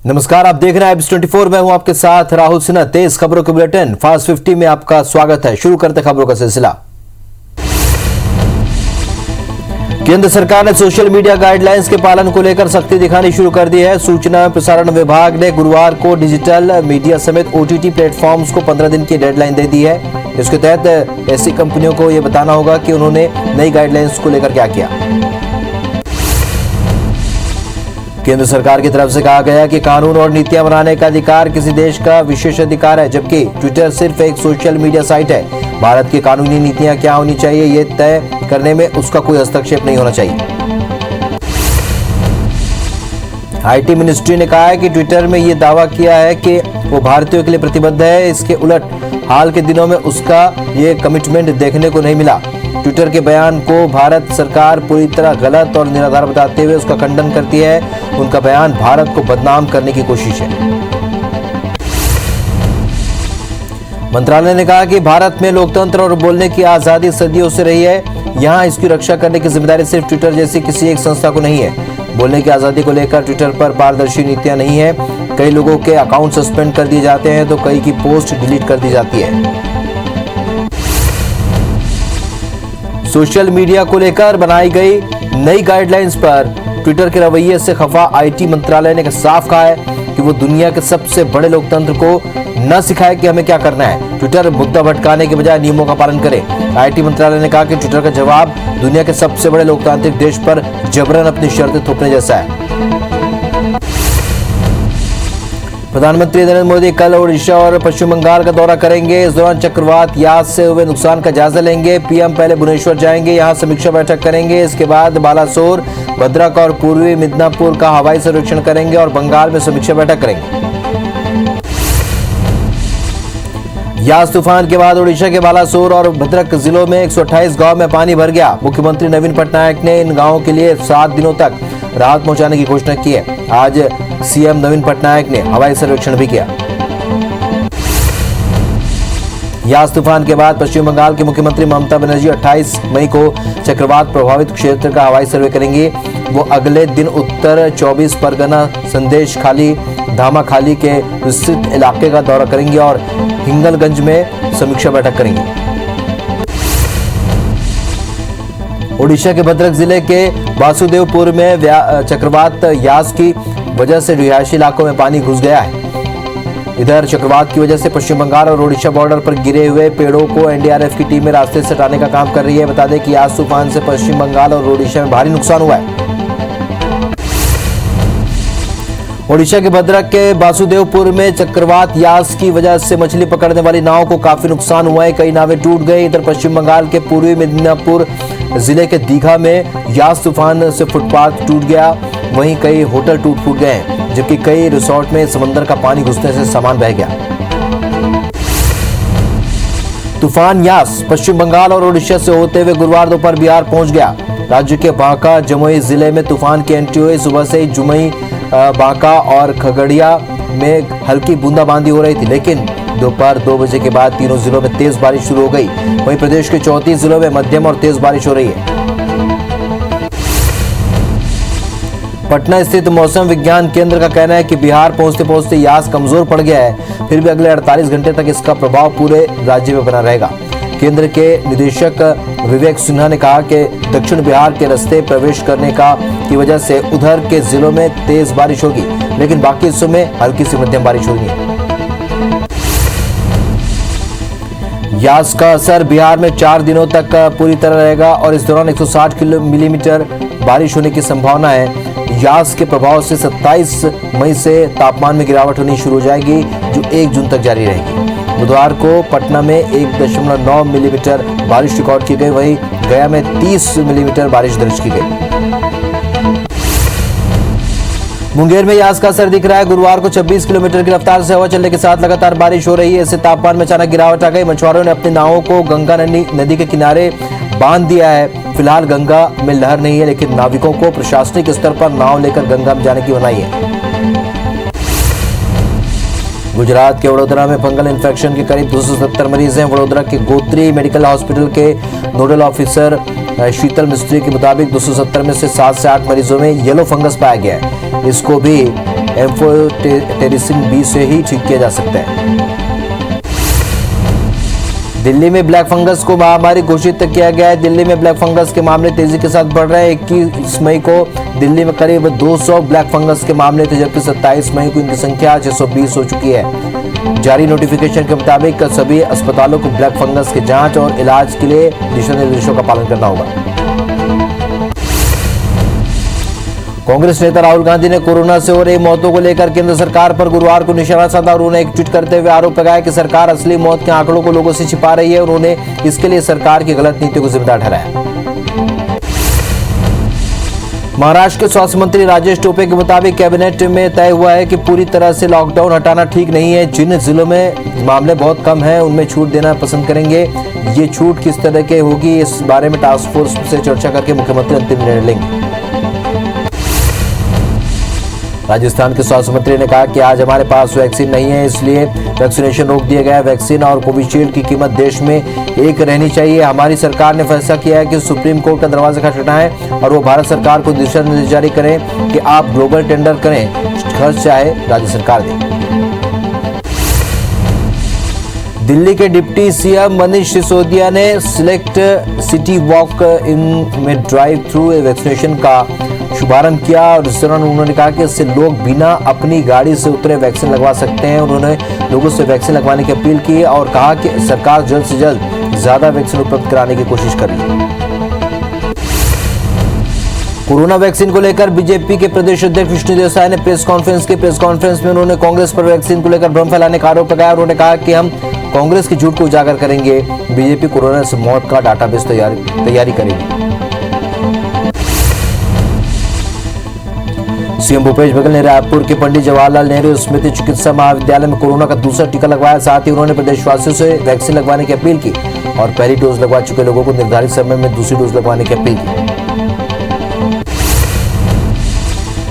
नमस्कार, आप देख रहे हैं IBS24। मैं हूं आपके साथ राहुल सिन्हा। तेज खबरों के बुलेटिन फास्ट 50 में आपका स्वागत है। शुरू करते खबरों का सिलसिला। केंद्र सरकार ने सोशल मीडिया गाइडलाइंस के पालन को लेकर सख्ती दिखानी शुरू कर दी है। सूचना एवं प्रसारण विभाग ने गुरुवार को डिजिटल मीडिया समेत OTT प्लेटफॉर्म्स को 15 दिन की डेडलाइन दे दी है। इसके तहत ऐसी कंपनियों को यह बताना होगा कि उन्होंने नई गाइडलाइंस को लेकर क्या किया। केंद्र सरकार की तरफ से कहा गया कि कानून और नीतियां बनाने का अधिकार किसी देश का विशेष अधिकार है, जबकि ट्विटर सिर्फ एक सोशल मीडिया साइट है। भारत की कानूनी नीतियां क्या होनी चाहिए, ये तय करने में उसका कोई हस्तक्षेप नहीं होना चाहिए। IT मिनिस्ट्री ने कहा है कि ट्विटर में ये दावा किया है कि वो भारतीयों के लिए प्रतिबद्ध है। इसके उलट हाल के दिनों में उसका ये कमिटमेंट देखने को नहीं मिला। ट्विटर के बयान को भारत सरकार पूरी तरह गलत और निराधार बताते हुए उसका खंडन करती है। उनका बयान भारत को बदनाम करने की कोशिश है। मंत्रालय ने कहा कि भारत में लोकतंत्र और बोलने की आजादी सदियों से रही है। यहाँ इसकी रक्षा करने की जिम्मेदारी सिर्फ ट्विटर जैसी किसी एक संस्था को नहीं है। बोलने की आजादी को लेकर ट्विटर पर पारदर्शी नीतियां नहीं है। कई लोगों के अकाउंट सस्पेंड कर दिए जाते हैं तो कई की पोस्ट डिलीट कर दी जाती है। सोशल मीडिया को लेकर बनाई गई नई गाइडलाइंस पर ट्विटर के रवैये से खफा IT मंत्रालय ने साफ कहा है कि वो दुनिया के सबसे बड़े लोकतंत्र को न सिखाए कि हमें क्या करना है। ट्विटर मुद्दा भटकाने के बजाय नियमों का पालन करे। IT मंत्रालय ने कहा कि ट्विटर का जवाब दुनिया के सबसे बड़े लोकतांत्रिक देश पर जबरन अपनी शर्तें थोपने जैसा है। प्रधानमंत्री नरेंद्र मोदी कल ओडिशा और पश्चिम बंगाल का दौरा करेंगे। इस दौरान चक्रवात यास से हुए नुकसान का जायजा लेंगे। PM पहले भुवनेश्वर जाएंगे, यहां समीक्षा बैठक करेंगे। इसके बाद बालासोर, भद्रक और पूर्वी मिदनापुर का हवाई सर्वेक्षण करेंगे और बंगाल में समीक्षा बैठक करेंगे। यास तूफान के बाद ओडिशा के बालासोर और भद्रक जिलों में 128 गांव में पानी भर गया। मुख्यमंत्री नवीन पटनायक ने इन गांवों के लिए 7 दिनों तक राहत पहुंचाने की घोषणा की है। आज CM नवीन पटनायक ने हवाई सर्वेक्षण भी किया। यास तूफान के बाद पश्चिम बंगाल की मुख्यमंत्री ममता बनर्जी 28 मई को चक्रवात प्रभावित क्षेत्र का हवाई सर्वे करेंगी। वो अगले दिन उत्तर 24 परगना, संदेश खाली, धामाखाली के विस्तृत इलाके का दौरा करेंगी और हिंगलगंज में समीक्षा बैठक करेंगी। ओडिशा के भद्रक जिले के वासुदेवपुर में चक्रवात यास की वजह से रिहायशी इलाकों में पानी घुस गया है। इधर चक्रवात की वजह से पश्चिम बंगाल और ओडिशा बॉर्डर पर गिरे हुए पेड़ों को NDRF की टीमें रास्ते से हटाने का काम कर रही है। बता दें कि यास तूफान से पश्चिम बंगाल और ओडिशा में भारी नुकसान हुआ है। ओडिशा के भद्रक के वासुदेवपुर में चक्रवात यास की वजह से मछली पकड़ने वाली नावों को काफी नुकसान हुआ है। कई नावें टूट गई। इधर पश्चिम बंगाल के पूर्वी मिदनापुर जिले के दीघा में यास तूफान से फुटपाथ टूट गया। वहीं कई होटल टूट फूट गए हैं, जबकि कई रिसोर्ट में समंदर का पानी घुसने से सामान बह गया। तूफान यास पश्चिम बंगाल और ओडिशा से होते हुए गुरुवार दोपहर बिहार पहुंच गया। राज्य के बांका जमुई जिले में तूफान की एंट्री हुई। सुबह से ही जमुई, बांका और खगड़िया में हल्की बूंदाबांदी हो रही थी, लेकिन दोपहर 2 बजे के बाद तीनों जिलों में तेज बारिश शुरू हो गई। वहीं प्रदेश के 34 जिलों में मध्यम और तेज बारिश हो रही है। पटना स्थित मौसम विज्ञान केंद्र का कहना है कि बिहार पहुंचते पहुंचते यास कमजोर पड़ गया है। फिर भी अगले 48 घंटे तक इसका प्रभाव पूरे राज्य में बना रहेगा। केंद्र के निदेशक विवेक सिन्हा ने कहा कि दक्षिण बिहार के रास्ते प्रवेश करने की वजह से उधर के जिलों में तेज बारिश होगी, लेकिन बाकी हिस्सों में हल्की से मध्यम बारिश होगी। यास का असर बिहार में 4 दिनों तक पूरी तरह रहेगा और इस दौरान 160 मिलीमीटर बारिश होने की संभावना है। यास के प्रभाव से 27 मई से तापमान में गिरावट होनी शुरू हो जाएगी, जो 1 जून तक जारी रहेगी। बुधवार को पटना में 1.9 मिलीमीटर बारिश रिकॉर्ड की गई। वहीं गया में 30 मिलीमीटर बारिश दर्ज की गई। मुंगेर में यास का असर दिख रहा है। गुरुवार को 26 किलोमीटर की रफ्तार से हवा चलने के साथ लगातार बारिश हो रही है। इससे तापमान में अचानक गिरावट आ गई। मछुआरों ने अपनी नावों को गंगा नदी के किनारे बांध दिया है। फिलहाल गंगा में लहर नहीं है, लेकिन नाविकों को प्रशासनिक स्तर पर नाव लेकर गंगा में जाने की मनाही है। गुजरात के वडोदरा में फंगल इन्फेक्शन के करीब 270 मरीज हैं। वडोदरा के गोत्री मेडिकल हॉस्पिटल के नोडल ऑफिसर शीतल मिस्त्री के मुताबिक 270 में से 7 से 8 मरीजों में येलो फंगस पाया गया है। इसको भी एम्फोटेरिसिन बी से ही ठीक किया जा सकता है। दिल्ली में ब्लैक फंगस को महामारी घोषित किया गया है। दिल्ली में ब्लैक फंगस के मामले तेजी के साथ बढ़ रहे हैं। 21 मई को दिल्ली में करीब 200 ब्लैक फंगस के मामले थे, जबकि 27 मई को इनकी संख्या 620 हो चुकी है। जारी नोटिफिकेशन के मुताबिक सभी अस्पतालों को ब्लैक फंगस की जांच और इलाज के लिए दिशा निर्देशों का पालन करना होगा। कांग्रेस नेता राहुल गांधी ने कोरोना से हो रही मौतों को लेकर केंद्र सरकार पर गुरुवार को निशाना साधा। उन्होंने एक ट्वीट करते हुए आरोप लगाया कि सरकार असली मौत के आंकड़ों को लोगों से छिपा रही है। उन्होंने इसके लिए सरकार की गलत नीति को जिम्मेदार ठहराया। महाराष्ट्र के स्वास्थ्य मंत्री राजेश टोपे के मुताबिक कैबिनेट में तय हुआ है कि पूरी तरह से लॉकडाउन हटाना ठीक नहीं है। जिन जिलों में मामले बहुत कम हैं, उनमें छूट देना पसंद करेंगे। ये छूट किस तरह के होगी, इस बारे में टास्क फोर्स से चर्चा करके मुख्यमंत्री अंतिम निर्णय लेंगे। राजस्थान के स्वास्थ्य मंत्री ने कहा कि आज हमारे पास वैक्सीन नहीं है, इसलिए वैक्सीनेशन रोक दिया गया है। वैक्सीन और कोविशील्ड की कीमत देश में एक रहनी चाहिए। हमारी सरकार ने फैसला किया है कि सुप्रीम कोर्ट का दरवाजा खटखटाएं और वो भारत सरकार को दिशा निर्देश जारी करें कि आप ग्लोबल टेंडर करें, खर्च चाहे राज्य सरकार दे। दिल्ली के डिप्टी सीएम मनीष सिसोदिया ने सिलेक्ट सिटी वॉक इन में ड्राइव थ्रू वैक्सीनेशन का शुभारंभ किया और इस दौरान उन्होंने कहा कि इससे लोग बिना अपनी गाड़ी से उतरे वैक्सीन लगवा सकते हैं। उन्होंने लोगों से वैक्सीन लगवाने की अपील की और कहा कि सरकार जल्द से जल्द ज्यादा वैक्सीन उपलब्ध कराने की कोशिश कर रही है। कोरोना वैक्सीन को लेकर बीजेपी के प्रदेश अध्यक्ष विष्णु देवसाई ने प्रेस कॉन्फ्रेंस की। प्रेस कॉन्फ्रेंस में उन्होंने कांग्रेस पर वैक्सीन को लेकर भ्रम फैलाने का आरोप लगाया। उन्होंने कहा कि हम कांग्रेस की झूठ को उजागर करेंगे। बीजेपी कोरोना से मौत का डाटाबेस तैयारी करेगी। सीएम भूपेश बघेल ने रायपुर के पंडित जवाहरलाल नेहरू स्मृति चिकित्सा महाविद्यालय में कोरोना का दूसरा टीका लगवाया। साथ ही उन्होंने प्रदेशवासियों से वैक्सीन लगवाने की अपील की और पहली डोज लगवा चुके लोगों को निर्धारित समय में दूसरी डोज लगवाने की अपील की।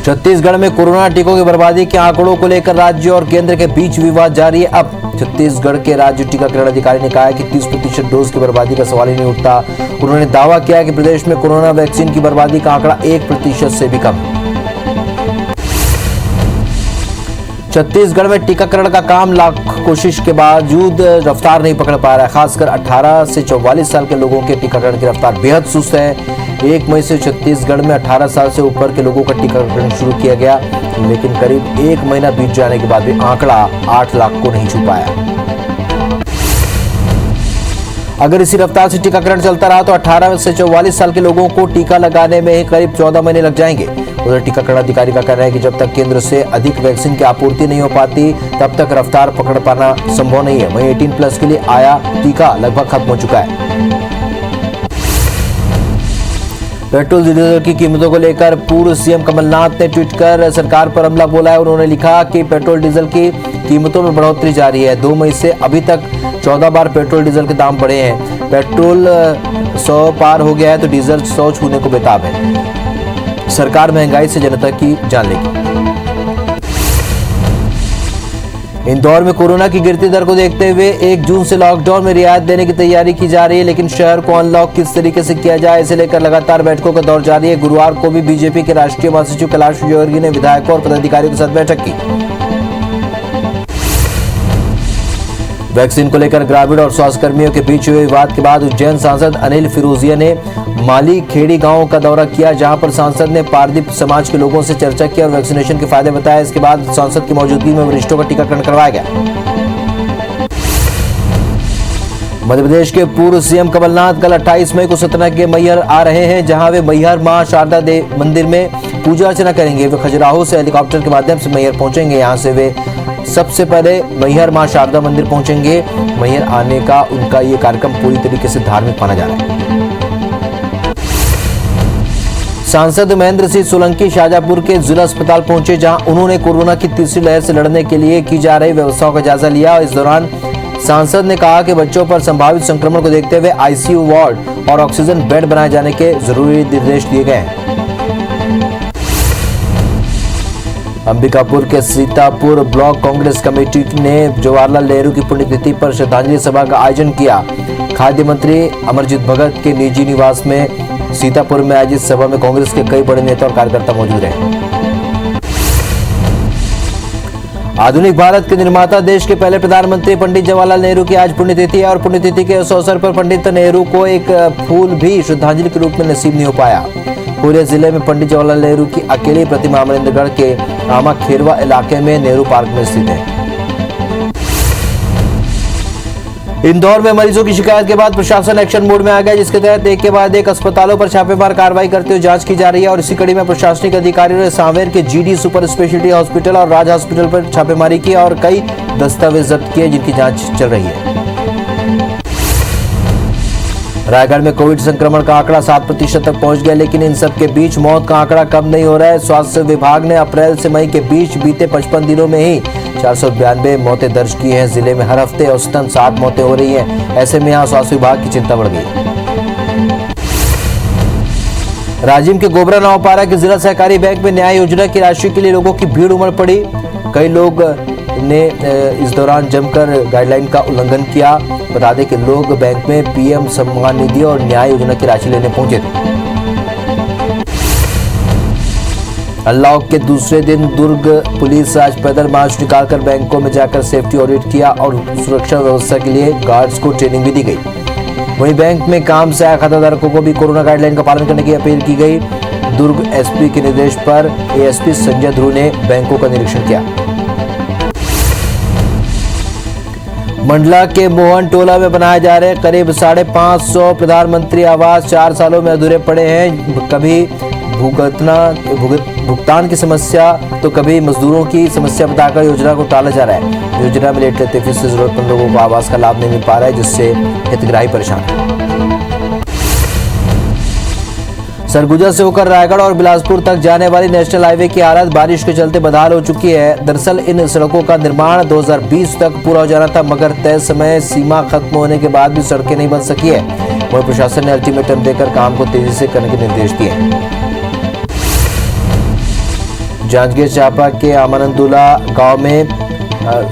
छत्तीसगढ़ में कोरोना टीकों की बर्बादी के आंकड़ों को लेकर राज्य और केंद्र के बीच विवाद जारी है। अब छत्तीसगढ़ के राज्य टीकाकरण अधिकारी ने कहा है कि 30% डोज की बर्बादी का सवाल ही नहीं उठता। उन्होंने दावा किया कि प्रदेश में कोरोना वैक्सीन की बर्बादी का आंकड़ा 1% से भी कम है। छत्तीसगढ़ में टीकाकरण का काम लाख कोशिश के बावजूद रफ्तार नहीं पकड़ पा रहा है। खासकर 18 से 44 साल के लोगों के टीकाकरण की रफ्तार बेहद सुस्त है। 1 मई से छत्तीसगढ़ में 18 साल से ऊपर के लोगों का टीकाकरण शुरू किया गया, लेकिन करीब 1 महीना बीत जाने के बाद भी आंकड़ा 8 लाख को नहीं छू पाया। अगर इसी रफ्तार से टीकाकरण चलता रहा तो 18 से 44 साल के लोगों को टीका लगाने में ही करीब 14 महीने लग जाएंगे। उधर टीकाकरण अधिकारी का कहना है कि जब तक केंद्र से अधिक वैक्सीन की आपूर्ति नहीं हो पाती, तब तक रफ्तार पकड़ पाना संभव नहीं है। वहीं 18+ के लिए आया टीका लगभग खत्म हो चुका है। पेट्रोल डीजल की कीमतों को लेकर पूर्व सीएम कमलनाथ ने ट्वीट कर सरकार पर हमला बोला है। उन्होंने लिखा कि पेट्रोल डीजल की कीमतों में बढ़ोतरी जारी है। 2 मई से अभी तक 14 बार पेट्रोल डीजल के दाम बढ़े हैं। पेट्रोल 100 पार हो गया है तो डीजल 100 छूने को बेताब है। सरकार महंगाई से जनता की जान लेगी। इंदौर में कोरोना की गिरती दर को देखते हुए 1 जून से लॉकडाउन में रियायत देने की तैयारी की जा रही है, लेकिन शहर को अनलॉक किस तरीके से किया जाए, इसे लेकर लगातार बैठकों का दौर जारी है। गुरुवार को भी बीजेपी के राष्ट्रीय महासचिव कैलाश विजयवर्गीय ने विधायकों और पदाधिकारियों के साथ बैठक की। वैक्सीन को लेकर ग्रामीण और स्वास्थ्य कर्मियों के बीच हुए विवाद के बाद उज्जैन सांसद अनिल फिरोजिया ने माली खेड़ी गांव का दौरा किया, जहां पर सांसद ने पारदीप समाज के लोगों से चर्चा की और वैक्सीनेशन के फायदे बताए। इसके बाद सांसद की मौजूदगी में वरिष्ठों का टीकाकरण करवाया गया। मध्य प्रदेश के पूर्व सीएम कमलनाथ कल 28 मई को सतना के मैहर आ रहे हैं, जहां वे मैहर मां शारदा देवी मंदिर में पूजा अर्चना करेंगे। वे खजुराहो से हेलीकॉप्टर के माध्यम से मैहर पहुंचेंगे। यहां से वे सबसे पहले मैहर मां शारदा मंदिर पहुंचेंगे। मैहर आने का उनका ये कार्यक्रम पूरी तरीके से धार्मिक माना जा रहा है। सांसद महेंद्र सिंह सोलंकी शाहजहांपुर के जिला अस्पताल पहुंचे, जहां उन्होंने कोरोना की तीसरी लहर से लड़ने के लिए की जा रही व्यवस्थाओं का जायजा लिया। इस दौरान सांसद ने कहा कि बच्चों पर संभावित संक्रमण को देखते हुए आईसीयू वार्ड और ऑक्सीजन बेड बनाए जाने के जरूरी निर्देश दिए गए हैं। अंबिकापुर के सीतापुर ब्लॉक कांग्रेस कमेटी ने जवाहरलाल नेहरू की पुण्यतिथि पर श्रद्धांजलि सभा का आयोजन किया। खाद्य मंत्री अमरजीत भगत के निजी निवास में सीतापुर में आयोजित सभा में कांग्रेस के कई बड़े नेता और कार्यकर्ता मौजूद रहे। आधुनिक भारत के निर्माता देश के पहले प्रधानमंत्री पंडित जवाहरलाल नेहरू की आज पुण्यतिथि है और पुण्यतिथि के इस अवसर पर पंडित नेहरू को एक फूल भी श्रद्धांजलि के रूप में नसीब नहीं हो पाया। कोरिया जिले में पंडित जवाहरलाल नेहरू की अकेली प्रतिमा अमरिंदरगढ़ के आमा खेरवा इलाके में नेहरू पार्क में स्थित है। इंदौर में मरीजों की शिकायत के बाद प्रशासन एक्शन मोड में आ गया, जिसके तहत एक के बाद एक अस्पतालों पर छापेमार कार्रवाई करते हुए जांच की जा रही है और इसी कड़ी में प्रशासनिक अधिकारियों ने सांवेर के जीडी सुपर स्पेशलिटी हॉस्पिटल और राज हॉस्पिटल पर छापेमारी की और कई दस्तावेज जब्त किए, जिनकी जांच चल रही है। रायगढ़ में कोविड संक्रमण का आंकड़ा 7% तक पहुंच गया, लेकिन इन सब के बीच मौत का आंकड़ा कम नहीं हो रहा है। स्वास्थ्य विभाग ने अप्रैल से मई के बीच बीते 55 दिनों में ही 492 मौतें दर्ज की हैं। जिले में हर हफ्ते औसतन 7 मौतें हो रही हैं। ऐसे में यहां स्वास्थ्य विभाग की चिंता बढ़ गई। राजिम के गोबरा नावपारा के जिला सहकारी बैंक में न्याय योजना की राशि के लिए लोगों की भीड़ उमड़ पड़ी। कई लोग ने इस दौरान जमकर गाइडलाइन का उल्लंघन किया। बता दें कि लोग बैंक में पीएम सम्मान निधि और न्याय योजना की राशि लेने पहुंचे थे। अनलॉक के दूसरे दिन दुर्ग पुलिस आज पैदल मार्च निकालकर बैंकों में जाकर सेफ्टी ऑडिट किया और सुरक्षा व्यवस्था के लिए गार्ड्स को ट्रेनिंग भी दी गई। वहीं बैंक में काम से आए खाताधारकों को भी कोरोना गाइडलाइन का पालन करने की अपील की गई। दुर्ग एसपी के निर्देश पर एएसपी संजय ध्रुव ने बैंकों का निरीक्षण किया। मंडला के मोहन टोला में बनाए जा रहे करीब 550 प्रधानमंत्री आवास 4 सालों में अधूरे पड़े हैं। कभी भुगतान की समस्या तो कभी मजदूरों की समस्या बताकर योजना को टाला जा रहा है। योजना में लेट लेते फीस से जरूरतमंद लोगों को आवास का लाभ नहीं मिल पा रहा है, जिससे हितग्राही परेशान है। सरगुजा से होकर रायगढ़ और बिलासपुर तक जाने वाली नेशनल हाईवे की हालत बारिश के चलते बदहाल हो चुकी है। दरअसल इन सड़कों का निर्माण 2020 तक पूरा हो जाना था, मगर तय समय सीमा खत्म होने के बाद भी सड़कें नहीं बन सकी है। वहीं प्रशासन ने अल्टीमेटम देकर काम को तेजी से करने के निर्देश दिए। जांजगीर चांपा के आमानंदुला गांव में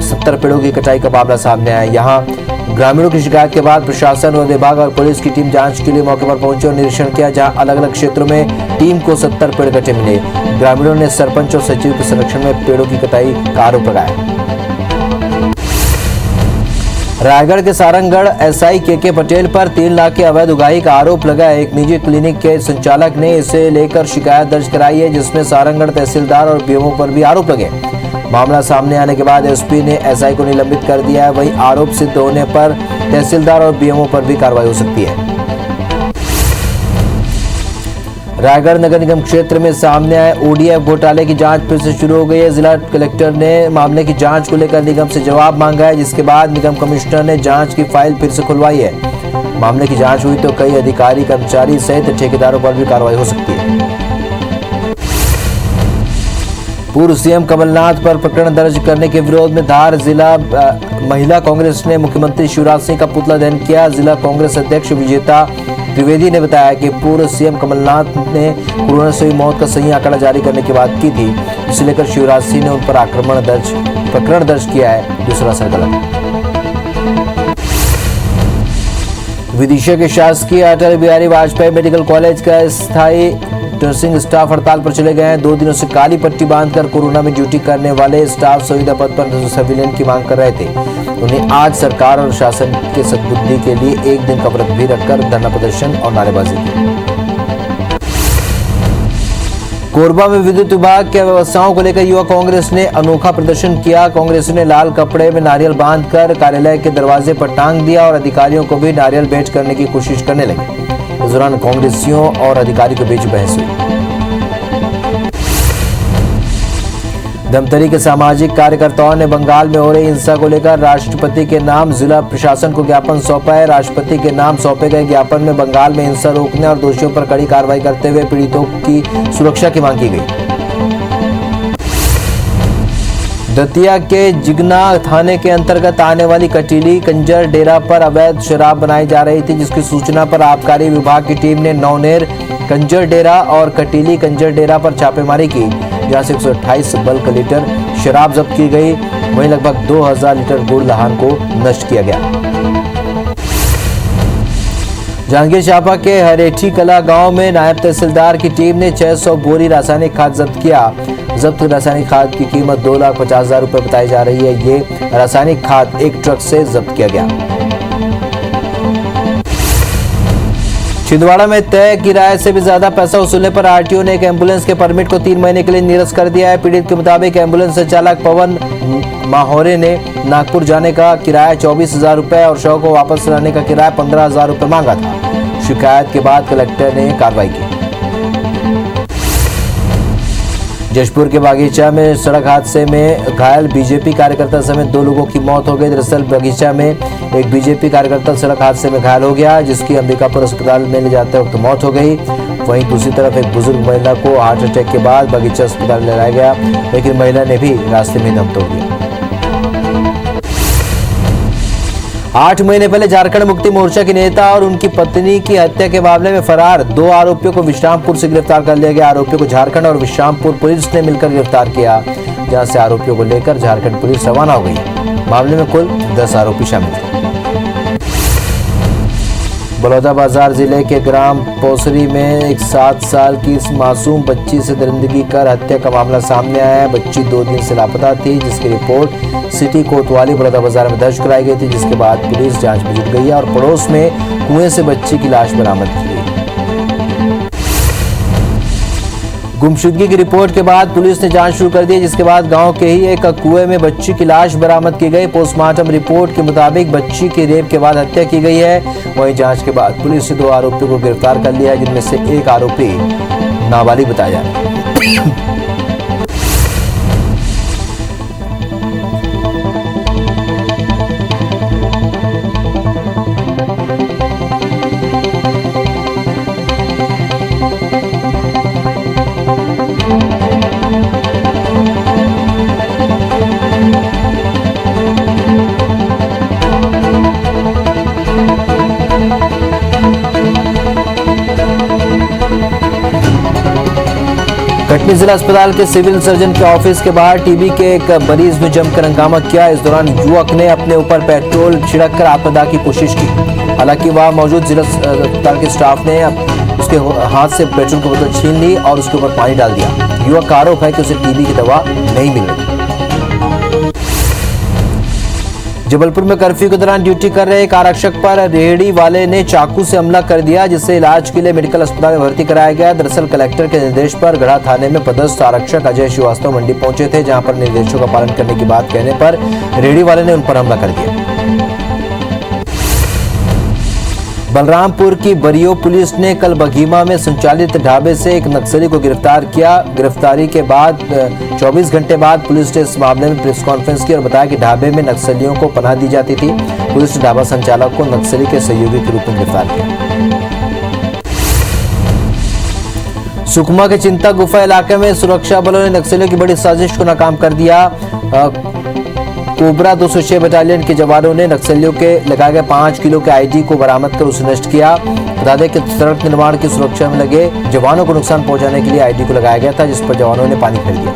70 पेड़ों की कटाई का मामला सामने आया। यहां ग्रामीणों की शिकायत के बाद प्रशासन व विभाग और पुलिस की टीम जांच के लिए मौके पर पहुंची और निरीक्षण किया, जहां अलग अलग क्षेत्रों में टीम को 70 पेड़ कटे मिले। ग्रामीणों ने सरपंच और सचिव के संरक्षण में पेड़ों की कटाई का आरोप लगाया। रायगढ़ के सारंगगढ़ एसआई के पटेल पर 3 लाख की अवैध उगाही का आरोप लगा है। एक निजी क्लिनिक के संचालक ने इसे लेकर शिकायत दर्ज कराई है, जिसमें सारंगगढ़ तहसीलदार और पीएमओ पर भी आरोप लगे। मामला सामने आने के बाद एसपी ने एसआई को निलंबित कर दिया है। वहीं आरोप सिद्ध होने पर तहसीलदार और पीएमओ पर भी कार्रवाई हो सकती है। रायगढ़ नगर निगम क्षेत्र में सामने आए ओडीएफ घोटाले की जांच फिर से शुरू हो गई है। जिला कलेक्टर ने मामले की जांच को लेकर निगम से जवाब मांगा है, जिसके बाद निगम कमिश्नर ने जांच की फाइल फिर से खुलवाई है। मामले की जांच हुई तो कई अधिकारी कर्मचारी सहित ठेकेदारों पर भी कार्रवाई हो सकती है। पूर्व सीएम कमलनाथ पर प्रकरण दर्ज करने के विरोध में धार जिला महिला कांग्रेस ने मुख्यमंत्री शिवराज सिंह का पुतला दहन किया। जिला कांग्रेस अध्यक्ष विजेता त्रिवेदी ने बताया कि पूर्व सीएम कमलनाथ ने कोरोना से हुई मौत का सही आंकड़ा जारी करने की बात की थी, इसे लेकर शिवराज सिंह ने उन पर प्रकरण दर्ज किया है, जो सरासर गलत। विदिशा के शासकीय अटल बिहारी वाजपेयी मेडिकल कॉलेज का स्थायी नर्सिंग स्टाफ हड़ताल पर चले गए हैं। 2 दिनों से काली पट्टी बांधकर कोरोना में ड्यूटी करने वाले स्टाफ संविदा पद पर संविलियन की मांग कर रहे थे। उन्हें आज सरकार और शासन के सद्बुद्धि के लिए 1 दिन का व्रत भी रखकर धरना प्रदर्शन और नारेबाजी की। कोरबा में विद्युत विभाग की व्यवस्थाओं को लेकर युवा कांग्रेस ने अनोखा प्रदर्शन किया। कांग्रेस ने लाल कपड़े में नारियल बांधकर कार्यालय के दरवाजे पर टांग दिया और अधिकारियों को भी नारियल भेंट करने की कोशिश करने लगे। इस दौरान कांग्रेसियों और अधिकारियों के बीच बहस हुई। धमतरी के सामाजिक कार्यकर्ताओं ने बंगाल में हो रही हिंसा को लेकर राष्ट्रपति के नाम जिला प्रशासन को ज्ञापन सौंपा है। राष्ट्रपति के नाम सौंपे गए ज्ञापन में बंगाल में हिंसा रोकने और दोषियों पर कड़ी कार्रवाई करते हुए पीड़ितों की सुरक्षा की मांग की गई। दतिया के जिगना थाने के अंतर्गत आने वाली कटीली कंजर डेरा पर अवैध शराब बनाई जा रही थी, जिसकी सूचना पर आबकारी विभाग की टीम ने नौनेर कंजर डेरा और कटीली कंजर डेरा पर छापेमारी की, जहां से 128 बल्क लीटर शराब जब्त की गई। वहीं लगभग 2000 लीटर गुड़ लहान को नष्ट किया गया। जांजगीर चांपा के हरेठी कला गांव में नायब तहसीलदार की टीम ने 600 बोरी रासायनिक खाद जब्त किया। जब्त रासायनिक खाद की कीमत 2,50,000 रुपए बताई जा रही है। ये रासायनिक खाद एक ट्रक से जब्त किया गया। छिंदवाड़ा में तय किराए से भी ज्यादा पैसा वसूलने पर आरटीओ ने एक एम्बुलेंस के परमिट को 3 महीने के लिए निरस्त कर दिया है। पीड़ित के मुताबिक एम्बुलेंस संचालक पवन माहौरे ने नागपुर जाने का किराया 24,000 रुपए और शव को वापस लाने का किराया 15,000 रुपए मांगा था। शिकायत के बाद कलेक्टर ने कार्रवाई की। जशपुर के बागीचा में सड़क हादसे में घायल बीजेपी कार्यकर्ता समेत 2 लोगों की मौत हो गई। दरअसल बागीचा में एक बीजेपी कार्यकर्ता सड़क हादसे में घायल हो गया, जिसकी अंबिकापुर अस्पताल में ले जाते वक्त मौत हो गई। वहीं दूसरी तरफ एक बुजुर्ग महिला को हार्ट अटैक के बाद बागीचा अस्पताल ले जाया गया, लेकिन महिला ने भी रास्ते में दम तोड़ दिया। 8 महीने पहले झारखंड मुक्ति मोर्चा के नेता और उनकी पत्नी की हत्या के मामले में फरार 2 आरोपियों को विश्रामपुर से गिरफ्तार कर लिया गया। आरोपियों को झारखंड और विश्रामपुर पुलिस ने मिलकर गिरफ्तार किया, जहां से आरोपियों को लेकर झारखंड पुलिस रवाना हो गई। मामले में कुल 10 आरोपी शामिल थे। बलौदाबाजार जिले के ग्राम पोसरी में एक 7 साल की इस मासूम बच्ची से दरिंदगी कर हत्या का मामला सामने आया है। बच्ची 2 दिन से लापता थी, जिसकी रिपोर्ट सिटी कोतवाली बलौदाबाजार में दर्ज कराई गई थी, जिसके बाद पुलिस जांच में जुट गई है और पड़ोस में कुएं से बच्ची की लाश बरामद की गई। गुमशुदगी की रिपोर्ट के बाद पुलिस ने जांच शुरू कर दी, जिसके बाद गांव के ही एक कुएं में बच्ची की लाश बरामद की गई। पोस्टमार्टम रिपोर्ट के मुताबिक बच्ची की रेप के बाद हत्या की गई है। वहीं जांच के बाद पुलिस ने 2 आरोपियों को गिरफ्तार कर लिया है, जिनमें से एक आरोपी नाबालिग बताया जा रहा है। कटनी जिला अस्पताल के सिविल सर्जन के ऑफिस के बाहर टीबी के एक मरीज ने जमकर हंगामा किया। इस दौरान युवक ने अपने ऊपर पेट्रोल छिड़ककर आत्मदाह की कोशिश की। हालांकि वहां मौजूद जिला अस्पताल के स्टाफ ने उसके हाथ से पेट्रोल की बोतल छीन ली और उसके ऊपर पानी डाल दिया। युवक का आरोप है कि उसे टीबी की दवा नहीं मिल रही। जबलपुर में कर्फ्यू के दौरान ड्यूटी कर रहे एक आरक्षक पर रेहड़ी वाले ने चाकू से हमला कर दिया, जिससे इलाज के लिए मेडिकल अस्पताल में भर्ती कराया गया। दरअसल कलेक्टर के निर्देश पर गढ़ा थाने में पदस्थ आरक्षक अजय श्रीवास्तव मंडी पहुंचे थे, जहां पर निर्देशों का पालन करने की बात कहने पर रेहड़ी वाले ने उन पर हमला कर दिया। बलरामपुर की बरियो पुलिस ने कल बघीमा में संचालित ढाबे से एक नक्सली को गिरफ्तार किया। गिरफ्तारी के बाद 24 घंटे बाद पुलिस ने इस मामले में प्रेस कॉन्फ्रेंस की और बताया कि ढाबे में नक्सलियों को पनाह दी जाती थी। पुलिस ने ढाबा संचालक को नक्सली के सहयोगी के रूप में गिरफ्तार किया। सुकमा के चिंता गुफा इलाके में सुरक्षा बलों ने नक्सलियों की बड़ी साजिश को नाकाम कर दिया। कोबरा 206 बटालियन के जवानों ने नक्सलियों के लगाए गए 5 किलो के आईडी को बरामद कर उसे नष्ट किया। बता दें कि सड़क निर्माण की सुरक्षा में लगे जवानों को नुकसान पहुंचाने के लिए आईडी को लगाया गया था, जिस पर जवानों ने पानी फेर दिया।